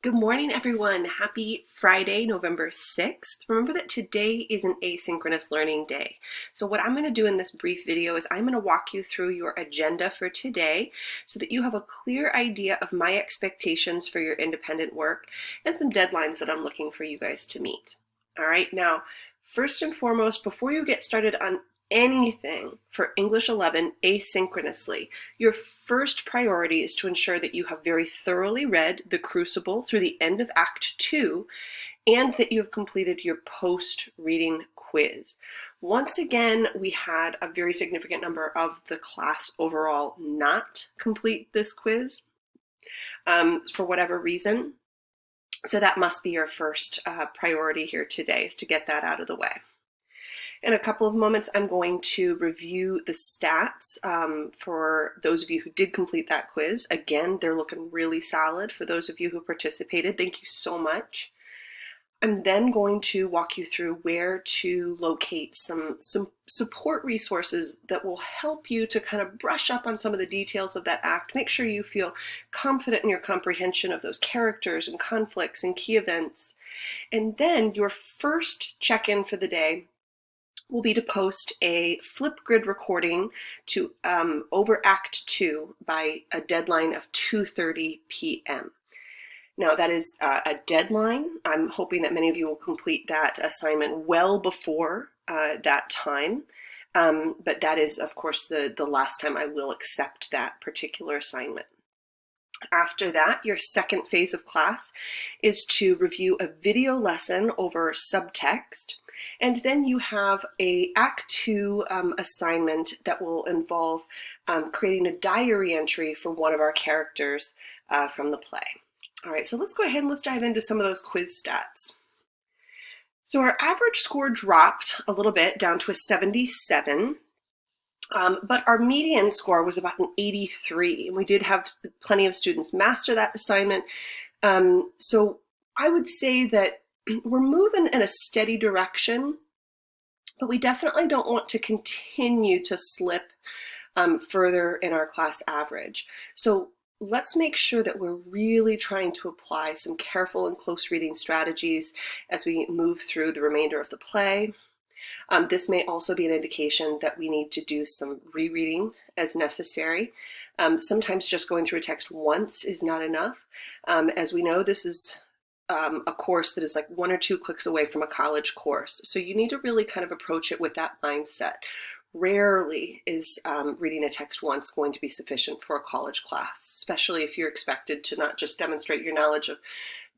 Good morning, everyone. Happy Friday, November 6th. Remember that today is an asynchronous learning day. So what I'm going to do in this brief video is I'm going to walk you through your agenda for today so that you have a clear idea of my expectations for your independent work and some deadlines that I'm looking for you guys to meet. All right, now, first and foremost, before you get started on anything for English 11 asynchronously, your first priority is to ensure that you have very thoroughly read The Crucible through the end of Act 2 and that you have completed your post-reading quiz. Once again, we had a very significant number of the class overall not complete this quiz for whatever reason. So that must be your first priority here today, is to get that out of the way. In a couple of moments, I'm going to review the stats for those of you who did complete that quiz. Again, they're looking really solid for those of you who participated. Thank you so much. I'm then going to walk you through where to locate some support resources that will help you to kind of brush up on some of the details of that act. Make sure you feel confident in your comprehension of those characters and conflicts and key events. And then your first check-in for the day will be to post a Flipgrid recording to over Act 2 by a deadline of 2:30 p.m. Now that is a deadline. I'm hoping that many of you will complete that assignment well before that time. But that is, of course, the last time I will accept that particular assignment. After that, your second phase of class is to review a video lesson over subtext. And then you have a Act 2 assignment that will involve creating a diary entry for one of our characters from the play. All right, so let's go ahead and let's dive into some of those quiz stats. So our average score dropped a little bit down to a 77. But our median score was about an 83, and we did have plenty of students master that assignment. So I would say that we're moving in a steady direction, but we definitely don't want to continue to slip further in our class average. So let's make sure that we're really trying to apply some careful and close reading strategies as we move through the remainder of the play. This may also be an indication that we need to do some rereading as necessary. Sometimes just going through a text once is not enough. As we know, this is a course that is like 1 or 2 clicks away from a college course. So you need to really kind of approach it with that mindset. Rarely is reading a text once going to be sufficient for a college class, especially if you're expected to not just demonstrate your knowledge of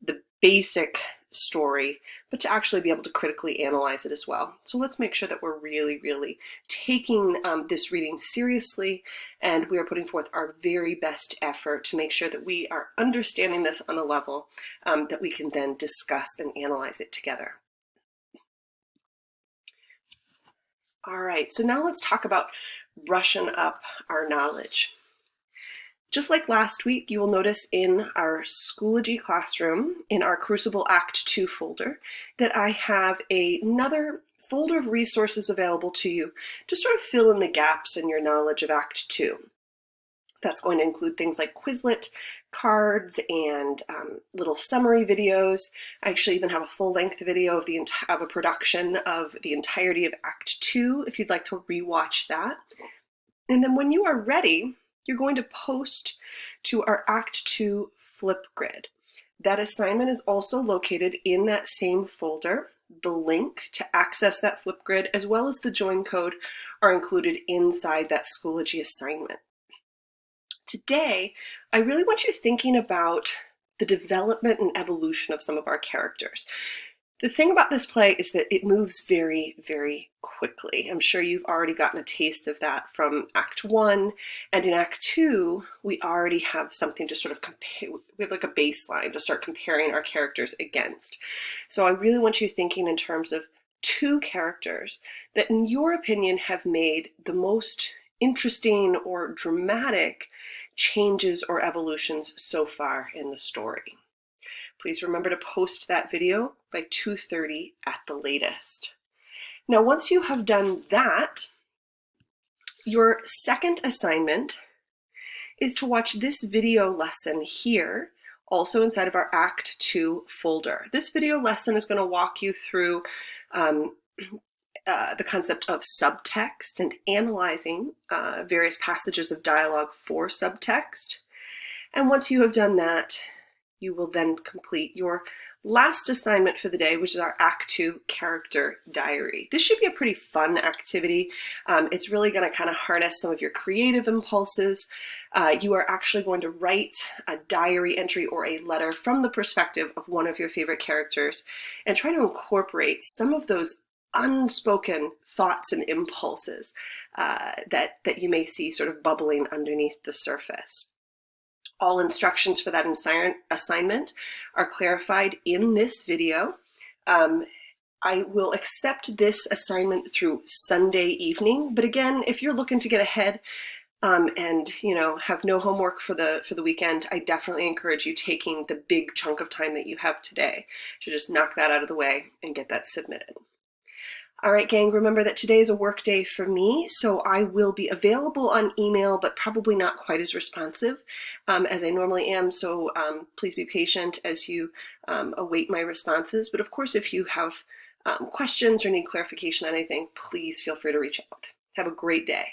the basic story, but to actually be able to critically analyze it as well. So let's make sure that we're really, really taking this reading seriously, and we are putting forth our very best effort to make sure that we are understanding this on a level that we can then discuss and analyze it together. All right, so now let's talk about brushing up our knowledge. Just like last week, you will notice in our Schoology classroom, in our Crucible Act 2 folder, that I have another folder of resources available to you to sort of fill in the gaps in your knowledge of Act 2. That's going to include things like Quizlet, cards, and little summary videos. I actually even have a full-length video of a production of the entirety of Act 2, if you'd like to rewatch that. And then when you are ready, you're going to post to our Act 2 Flipgrid. That assignment is also located in that same folder. The link to access that Flipgrid, as well as the join code, are included inside that Schoology assignment. Today, I really want you thinking about the development and evolution of some of our characters. The thing about this play is that it moves very, very quickly. I'm sure you've already gotten a taste of that from Act 1, and in Act 2, we already have something to sort of compare. We have like a baseline to start comparing our characters against. So I really want you thinking in terms of 2 characters that, in your opinion, have made the most interesting or dramatic changes or evolutions so far in the story. Please remember to post that video by 2:30 at the latest. Now, once you have done that, your second assignment is to watch this video lesson here also inside of our Act 2 folder. This video lesson is going to walk you through the concept of subtext and analyzing various passages of dialogue for subtext. And once you have done that, you will then complete your last assignment for the day, which is our Act 2 character diary. This should be a pretty fun activity. It's really going to kind of harness some of your creative impulses. You are actually going to write a diary entry or a letter from the perspective of one of your favorite characters and try to incorporate some of those unspoken thoughts and impulses that you may see sort of bubbling underneath the surface. All instructions for that assignment are clarified in this video. I will accept this assignment through Sunday evening, but again, if you're looking to get ahead and have no homework for the weekend, I definitely encourage you taking the big chunk of time that you have today to just knock that out of the way and get that submitted. All right, gang, remember that today is a work day for me, so I will be available on email, but probably not quite as responsive as I normally am, so please be patient as you await my responses. But of course, if you have questions or need clarification on anything, please feel free to reach out. Have a great day.